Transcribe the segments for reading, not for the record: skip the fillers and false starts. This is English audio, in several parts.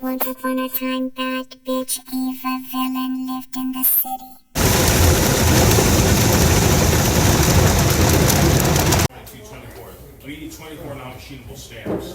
Once upon a time, bad bitch Eva villain lived in the city. 24. We need 24 non-machinable stamps.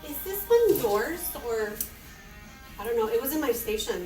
Is this one yours or I don't know? It was in my station.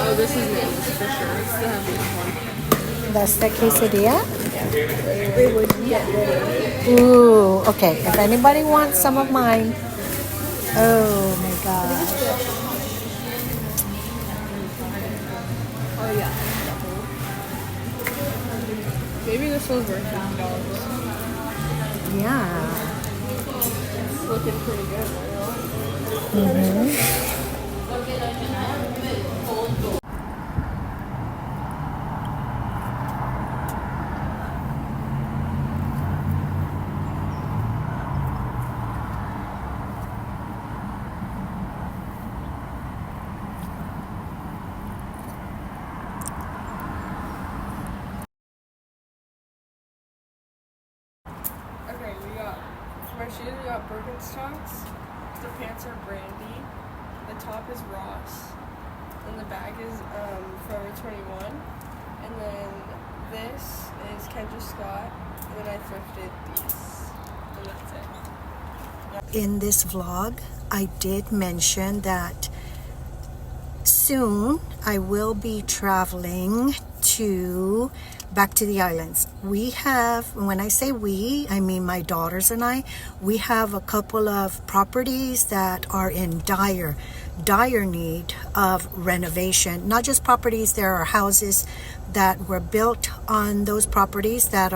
Oh, this is it for sure. It's the heaviest one. That's the quesadilla? It would get rid of. Ooh, okay. If anybody wants some of mine. Oh my gosh. Oh yeah. Maybe this was worth $50. Yeah. It's looking pretty good. Mm-hmm. got Birkenstocks. The pants are Brandy. The top is Ross. And the bag is Forever 21. And then this is Kendra Scott. And then I thrifted these. And that's it. In this vlog, I did mention that soon I will be traveling back to the islands. We have, when I say we, I mean my daughters and I, we have a couple of properties that are in dire need of renovation. Not just properties, there are houses that were built on those properties that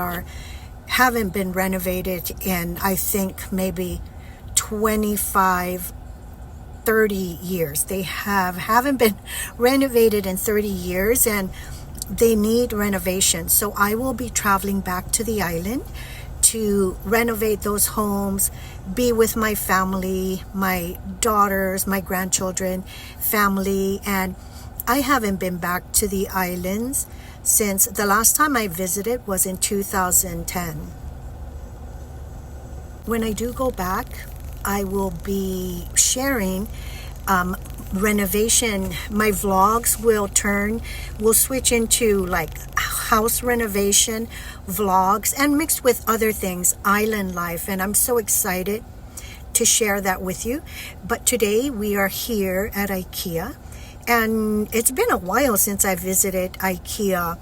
haven't been renovated in, I think, maybe 25 30 years. They haven't been renovated in 30 years, and they need renovation. So I will be traveling back to the island to renovate those homes, be with my family, my daughters, my grandchildren, family. And I haven't been back to the islands since the last time I visited was in 2010. When I do go back, I will be sharing renovation. My vlogs will switch into like house renovation vlogs and mixed with other things, island life. And I'm so excited to share that with you. But today we are here at IkEA, and it's been a while since I visited IkEA.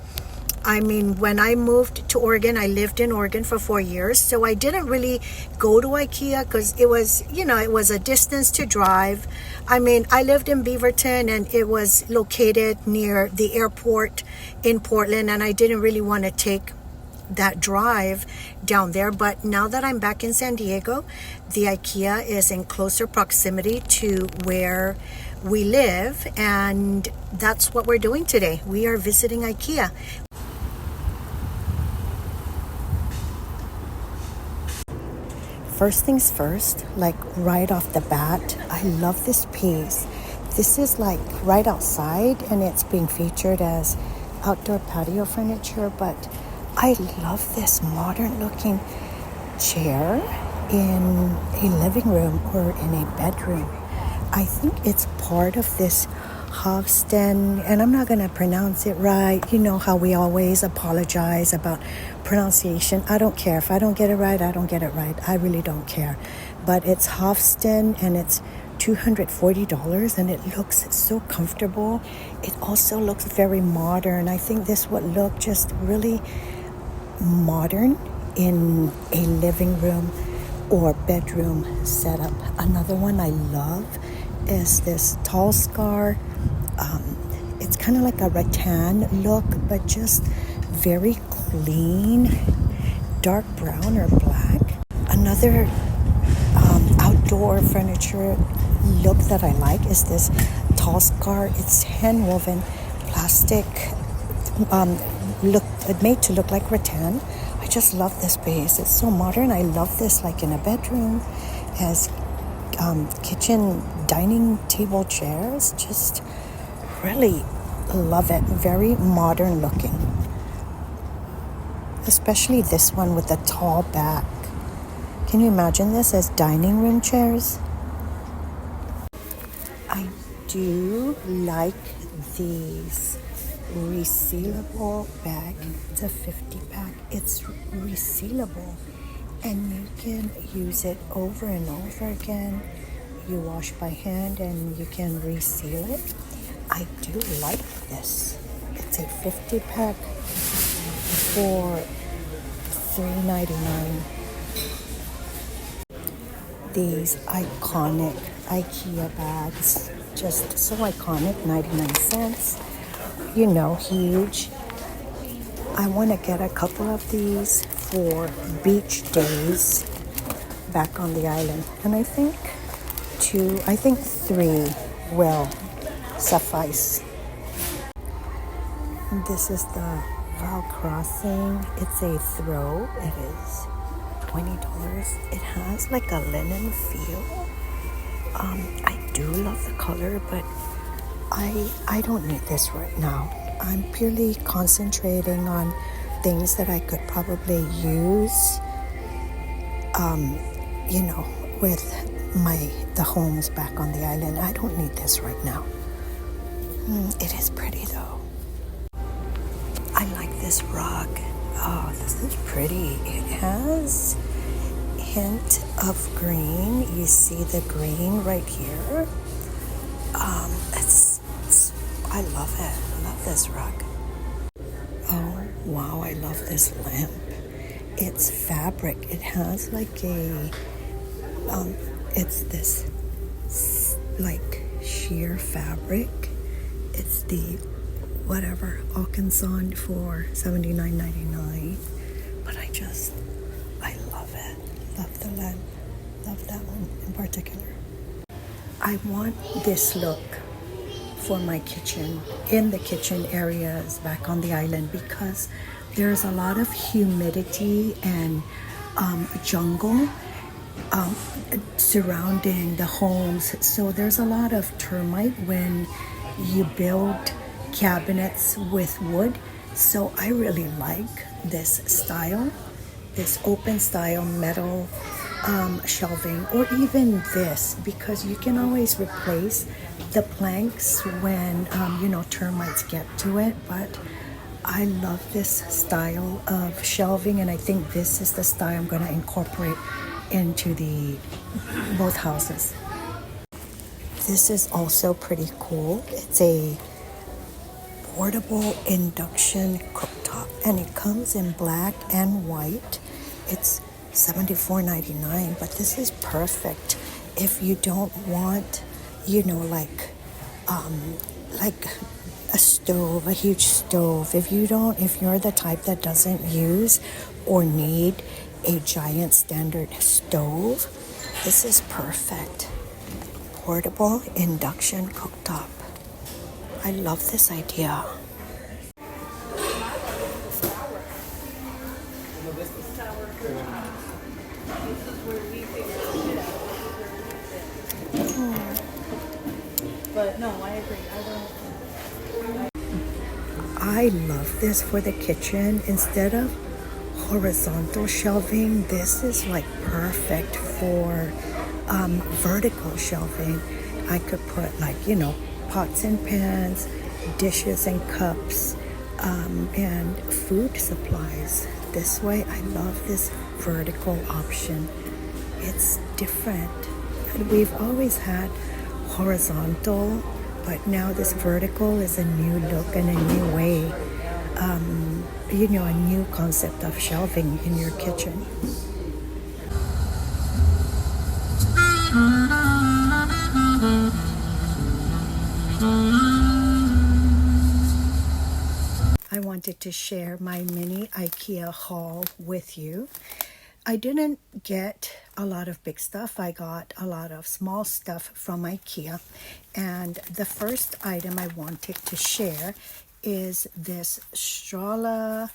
I mean, when I moved to Oregon, I lived in Oregon for 4 years, so I didn't really go to IkEA because it was, it was a distance to drive. I mean, I lived in Beaverton, and it was located near the airport in Portland, and I didn't really want to take that drive down there. But now that I'm back in San Diego, the IkEA is in closer proximity to where we live, and that's what we're doing today. We are visiting IkEA. First things first, like right off the bat, I love this piece. This is like right outside, and it's being featured as outdoor patio furniture, but I love this modern looking chair in a living room or in a bedroom. I think it's part of this Hofsten, and I'm not going to pronounce it right. You know how we always apologize about pronunciation. I don't care. If I don't get it right, I don't get it right. I really don't care. But it's Hofsten, and it's $240, and it looks so comfortable. It also looks very modern. I think this would look just really modern in a living room or bedroom setup. Another one I love is this tall scar. It's kind of like a rattan look, but just very clean, dark brown or black. Another outdoor furniture look that I like is this tall scar. It's hand woven plastic, made to look like rattan. I just love this base. It's so modern. I love this like in a bedroom, as kitchen dining table chairs. Just really love it. Very modern looking. Especially this one with the tall back. Can you imagine this as dining room chairs? I do like these resealable bag. It's a 50 pack. It's resealable, and you can use it over and over again. You wash by hand and you can reseal it. I do like this. It's a 50 pack for $3.99. These iconic IkEA bags, just so iconic, 99 cents. Huge. I want to get a couple of these for beach days back on the island, and I think 3 will suffice. This is the Val Crossing. It's a throw. It is $20. It has like a linen feel. I do love the color, but I don't need this right now. I'm purely concentrating on things that I could probably use, with the homes back on the island. I don't need this right now. It is pretty though. I like this rug. Oh, this is pretty. It has hint of green. You see the green right here. I love it. I love this rug. Oh, wow, I love this lamp. It's fabric. It has like it's this like sheer fabric. It's the whatever Alcanson for $79.99. But I love it. Love the lamp. Love that one in particular. I want this look for my kitchen, in the kitchen areas back on the island, because there's a lot of humidity and jungle surrounding the homes. So there's a lot of termite when you build cabinets with wood. So I really like this style, this open style metal shelving, or even this, because you can always replace the planks when termites get to it. But I love this style of shelving, and I think this is the style I'm going to incorporate into both houses. This is also pretty cool. It's a portable induction cooktop, and it comes in black and white. It's $74.99, but this is perfect if you don't want, like a stove, a huge stove. If you're the type that doesn't use or need a giant standard stove, this is perfect. Portable induction cooktop. I love this idea. But no, I agree. I love this for the kitchen. Instead of horizontal shelving, this is like perfect for vertical shelving. I could put pots and pans, dishes and cups, and food supplies. This way, I love this vertical option. It's different. And we've always had horizontal, but now this vertical is a new look and a new way, a new concept of shelving in your kitchen. I wanted to share my mini IkEA haul with you. I didn't get a lot of big stuff. I got a lot of small stuff from IkEA. And the first item I wanted to share is this Strala.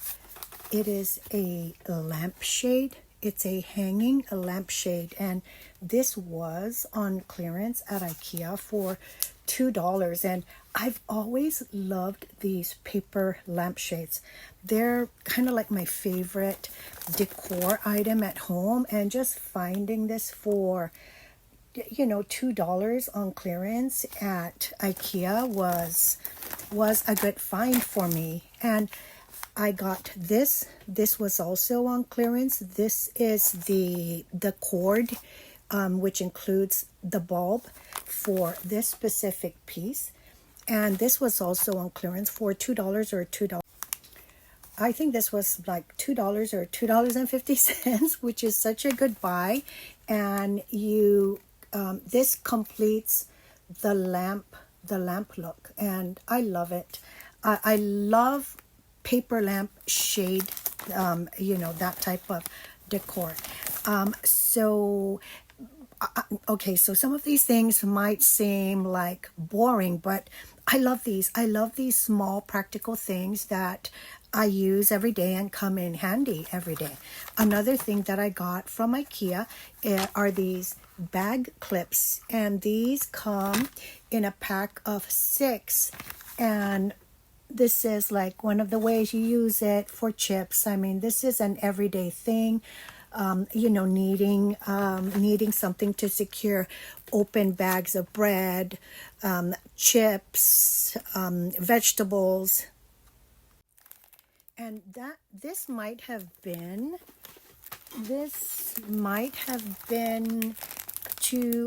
It is a lampshade. It's a hanging lampshade. And this was on clearance at IkEA for $2. And I've always loved these paper lampshades. They're kind of like my favorite decor item at home, and just finding this for $2 on clearance at IKEA was a good find for me. And I got this. This was also on clearance. This is the cord, which includes the bulb for this specific piece. And this was also on clearance for $2 or $2. I think this was like $2 or $2.50, which is such a good buy. And this completes the lamp look, and I love it. I love paper lamp shade, that type of decor. Okay, so some of these things might seem like boring, but I love these. I love these small practical things that I use every day and come in handy every day. Another thing that I got from IKEA are these bag clips, and these come in a pack of 6, and this is like one of the ways you use it for chips. I mean, this is an everyday thing. needing something to secure open bags of bread, chips, vegetables. And this might have been $2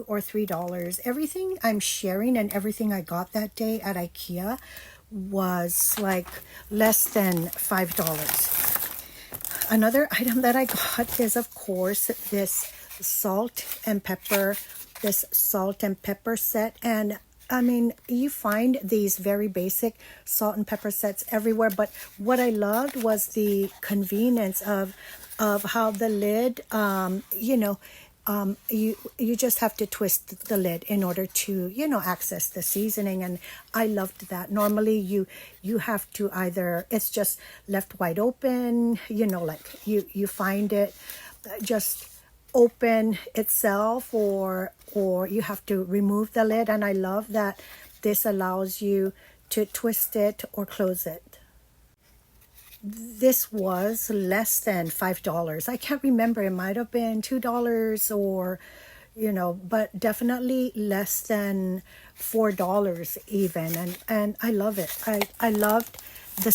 or $3. Everything I'm sharing and everything I got that day at IKEA was like less than $5. Another item that I got is, of course, this salt and pepper set. And I mean, you find these very basic salt and pepper sets everywhere, but what I loved was the convenience of how the lid, you just have to twist the lid in order to access the seasoning, and I loved that. Normally you have to either, it's just left wide open, like you find it just open itself, or you have to remove the lid, and I love that this allows you to twist it or close it. This was less than $5. I can't remember. It might have been $2 or, but definitely less than $4 even. And I love it. I loved the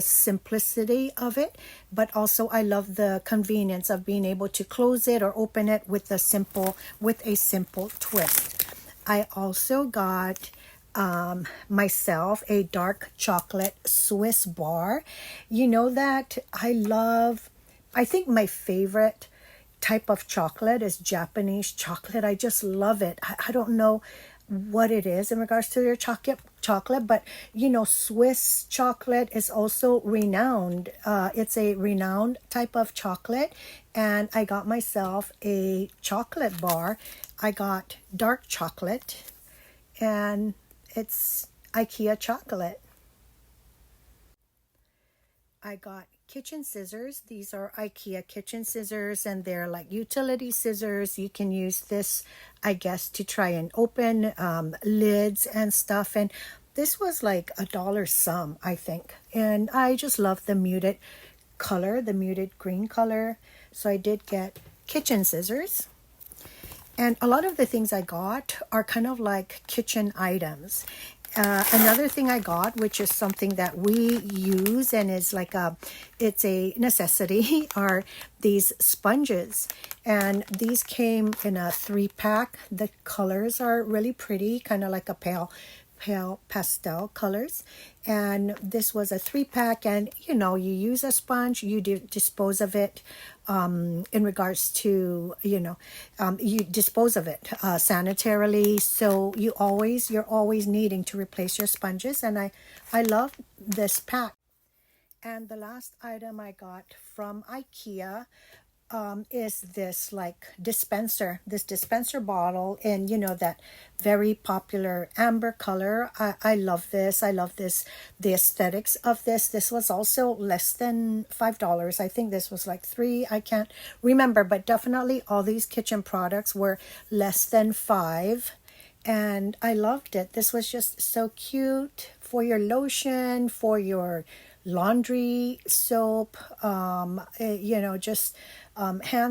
simplicity of it, but also I love the convenience of being able to close it or open it with a simple twist. I also got myself a dark chocolate Swiss bar. You know that I think my favorite type of chocolate is Japanese chocolate. I just love it. I don't know what it is in regards to their chocolate, but Swiss chocolate is also renowned. It's a renowned type of chocolate, and I got myself a chocolate bar. I got dark chocolate, and it's IKEA chocolate. I got kitchen scissors. These are IKEA kitchen scissors, and they're like utility scissors. You can use this, I guess, to try and open lids and stuff. And this was like $1 some, I think. And I just love the muted color, the muted green color. So I did get kitchen scissors. And a lot of the things I got are kind of like kitchen items. Another thing I got, which is something that we use and is like it's a necessity, are these sponges. And these came in a 3-pack. The colors are really pretty, kind of like a pale pastel colors. And this was a 3-pack, and you use a sponge, you dispose of it in regards to you dispose of it sanitarily, so you're always needing to replace your sponges, and I love this pack. And the last item I got from IKEA is this dispenser bottle in that very popular amber color. I love this. I love the aesthetics of this. This was also less than $5. I think this was like $3. I can't remember, but definitely all these kitchen products were less than $5. And I loved it. This was just so cute for your lotion, for your laundry soap, hand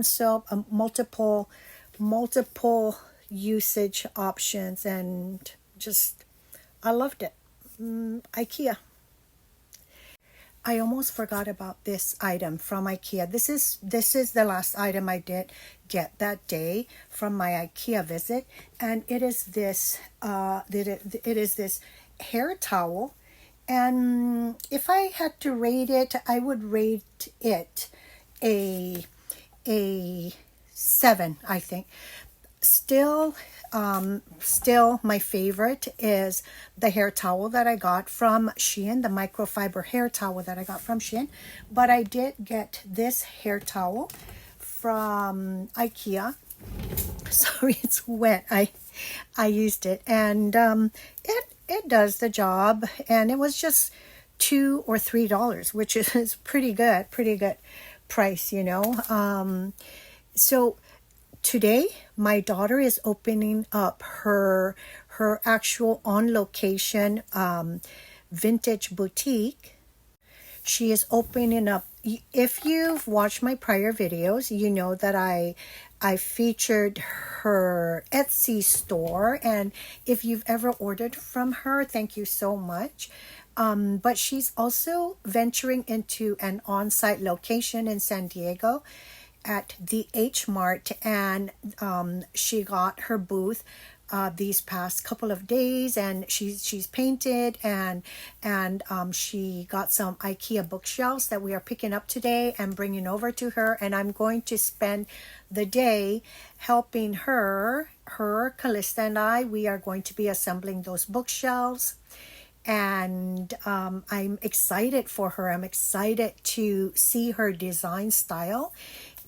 soap, multiple usage options, and just I loved it. IKEA. I almost forgot about this item from IKEA. This is the last item I did get that day from my IKEA visit, and it is this hair towel. And if I had to rate it, I would rate it a 7, I think. Still my favorite is the hair towel that I got from Shein, the microfiber hair towel that I got from Shein. But I did get this hair towel from IKEA. Sorry, it's wet. I used it, and it does the job, and it was just $2 or $3, which is pretty good price, So today my daughter is opening up her actual on location vintage boutique. She is opening up. If you've watched my prior videos, you know that I featured her Etsy store, and if you've ever ordered from her, thank you so much. But she's also venturing into an on-site location in San Diego at the H Mart, and she got her booth these past couple of days, and she's painted, and she got some IkEA bookshelves that we are picking up today and bringing over to her, and I'm going to spend the day helping her, Callista, and we are going to be assembling those bookshelves. And I'm excited for her. I'm excited to see her design style,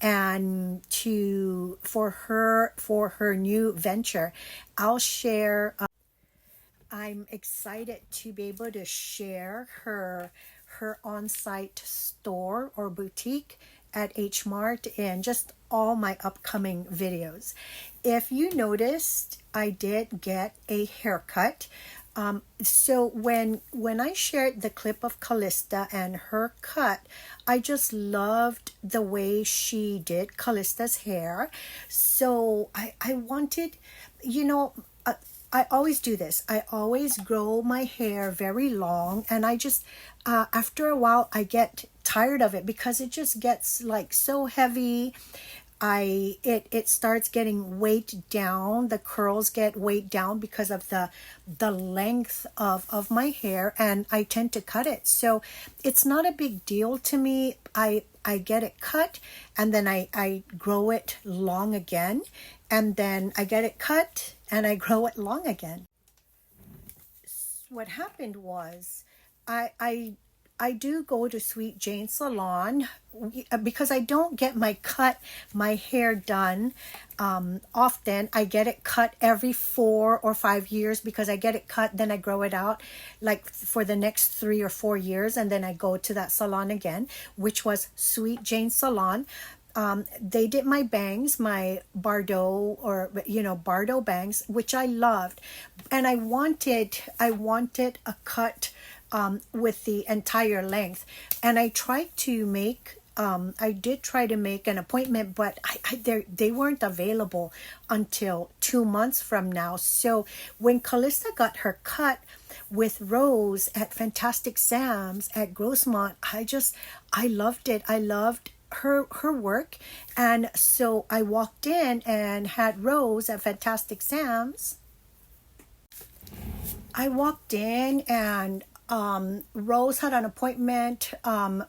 and for her new venture. I'll share. I'm excited to be able to share her on-site store or boutique at H Mart in just all my upcoming videos. If you noticed, I did get a haircut. So when I shared the clip of Callista and her cut, I just loved the way she did Callista's hair. So I wanted, you know, I always do this. I always grow my hair very long, and I just after a while I get tired of it because it just gets like so heavy. It starts getting weighed down. The curls get weighed down because of the length of my hair, and I tend to cut it. So it's not a big deal to me. I get it cut, and then I grow it long again, and then I get it cut and I grow it long again. What happened was I do go to Sweet Jane Salon because I don't get my hair done often. I get it cut every 4 or 5 years because I get it cut, then I grow it out like for the next 3 or 4 years, and then I go to that salon again, which was Sweet Jane Salon. They did my bangs, my Bardo bangs, which I loved, and I wanted a cut with the entire length, and I did try to make an appointment, but they weren't available until 2 months from now. So when Callista got her cut with Rose at Fantastic Sam's at Grossmont, I loved it. I loved her work, and so I walked in and had Rose at Fantastic Sam's. I walked in, and Rose had an appointment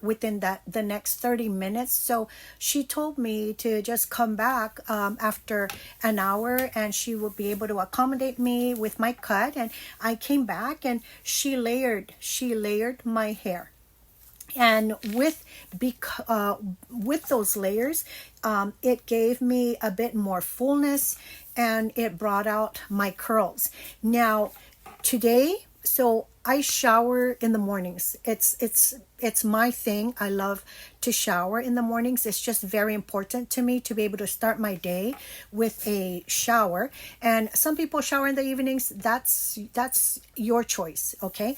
within the next 30 minutes, so she told me to just come back after an hour, and she would be able to accommodate me with my cut. And I came back, and she layered my hair. And with those layers, it gave me a bit more fullness, and it brought out my curls. Now, today, so I shower in the mornings. It's my thing. I love to shower in the mornings. It's just very important to me to be able to start my day with a shower. And some people shower in the evenings. That's your choice, okay?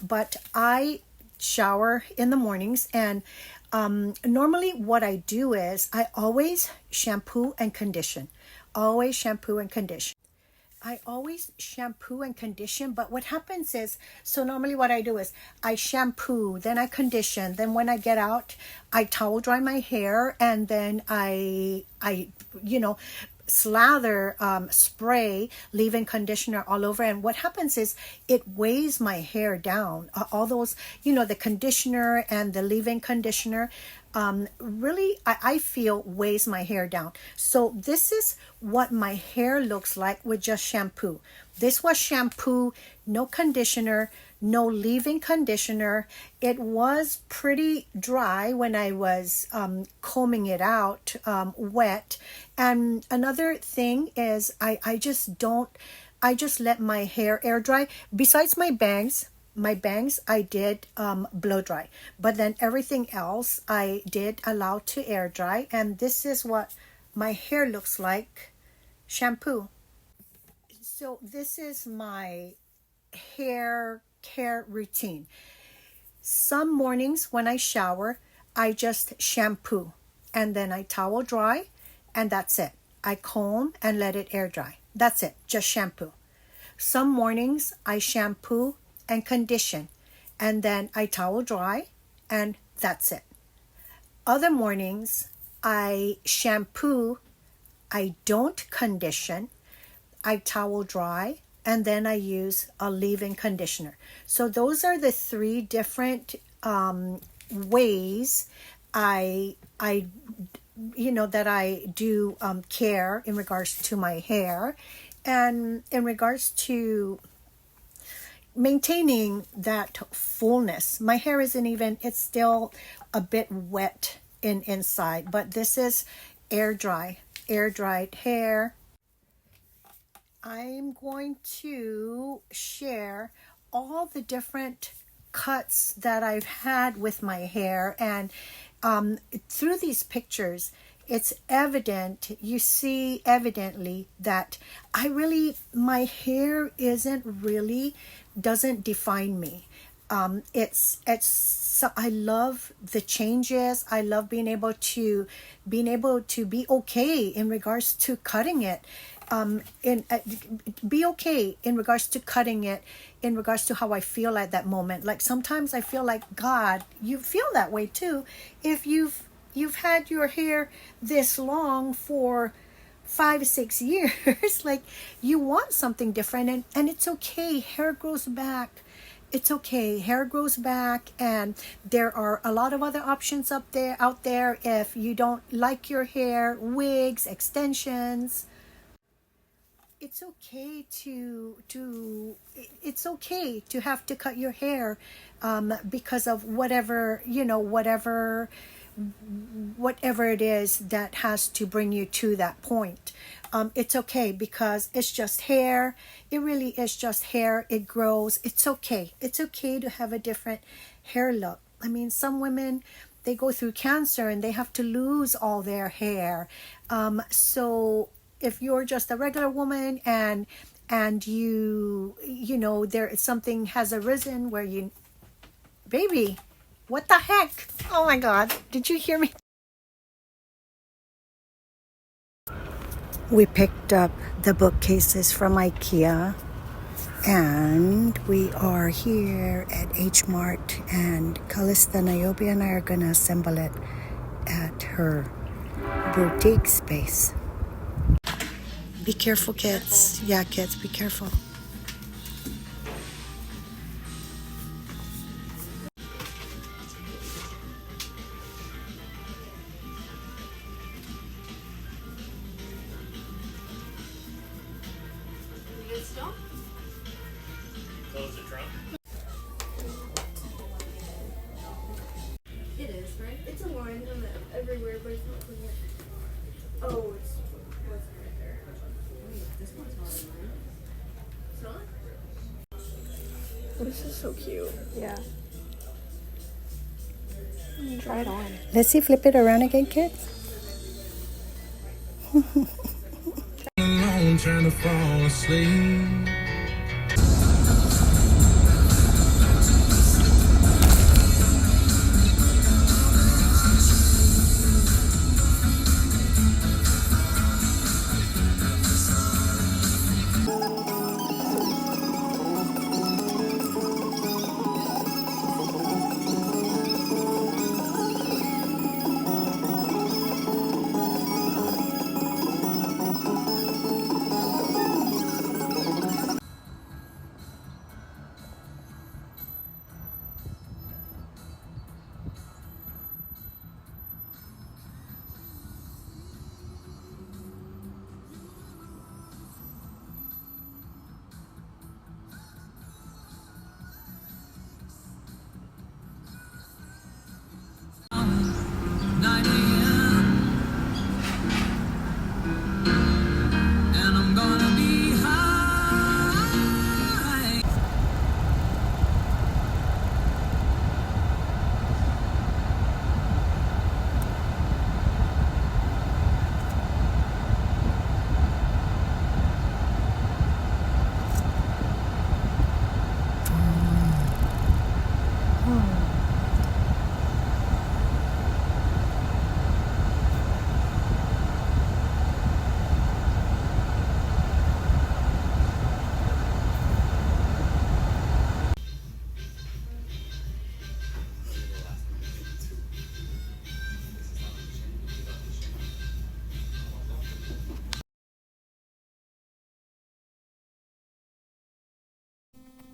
But I shower in the mornings, and normally what I do is I always shampoo and condition. Always shampoo and condition. I always shampoo and condition, but what happens is, so normally what I do is I shampoo, then I condition, then when I get out, I towel dry my hair, and then I slather spray leave-in conditioner all over. And what happens is it weighs my hair down. All those, the conditioner and the leave-in conditioner really, I feel weighs my hair down. So this is what my hair looks like with just shampoo. This was shampoo, no conditioner, no leave-in conditioner. It was pretty dry when I was combing it out wet. And another thing is I just let my hair air dry. Besides my bangs I did blow dry, but then everything else I did allow to air dry. And this is what my hair looks like shampoo. So this is my hair care routine. Some mornings when I shower, I just shampoo and then I towel dry and that's it. I comb and let it air dry. That's it, just shampoo. Some mornings I shampoo and condition and then I towel dry and that's it. Other mornings I shampoo, I don't condition, I towel dry, and then I use a leave-in conditioner. So those are the three different ways I that I do care in regards to my hair, and in regards to maintaining that fullness. My hair isn't even, it's still a bit wet inside, but this is air dried hair. I'm going to share all the different cuts that I've had with my hair, and through these pictures it's evident, you see evidently that my hair doesn't define me. So I love the changes. I love being able to be okay in regards to cutting it. Be okay in regards to cutting it, in regards to how I feel at that moment. Like sometimes I feel like, God, you feel that way too. If you've had your hair this long for 5-6 years, like you want something different, and it's okay. Hair grows back. It's okay. Hair grows back, and there are a lot of other options out there. If you don't like your hair, wigs, extensions, it's okay to have to cut your hair because of whatever it is that has to bring you to that point. It's okay because it's just hair. It really is just hair. It grows. It's okay. It's okay to have a different hair look. I mean, some women, they go through cancer and they have to lose all their hair. So if you're just a regular woman and there something has arisen where baby, what the heck? Oh my God, did you hear me? We picked up the bookcases from IkEA, and we are here at H Mart, and Callista, Niobe, and I are going to assemble it at her boutique space. Be careful, kids. Yeah, kids, be careful. Close the trunk. It is, right? It's a line on everywhere, but it's not clean yet. Oh, it's right there. This one's not a line. It's not? This is so cute. Yeah. Try it on. Let's see, flip it around again, kids. Alone, trying to fall asleep.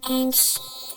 and she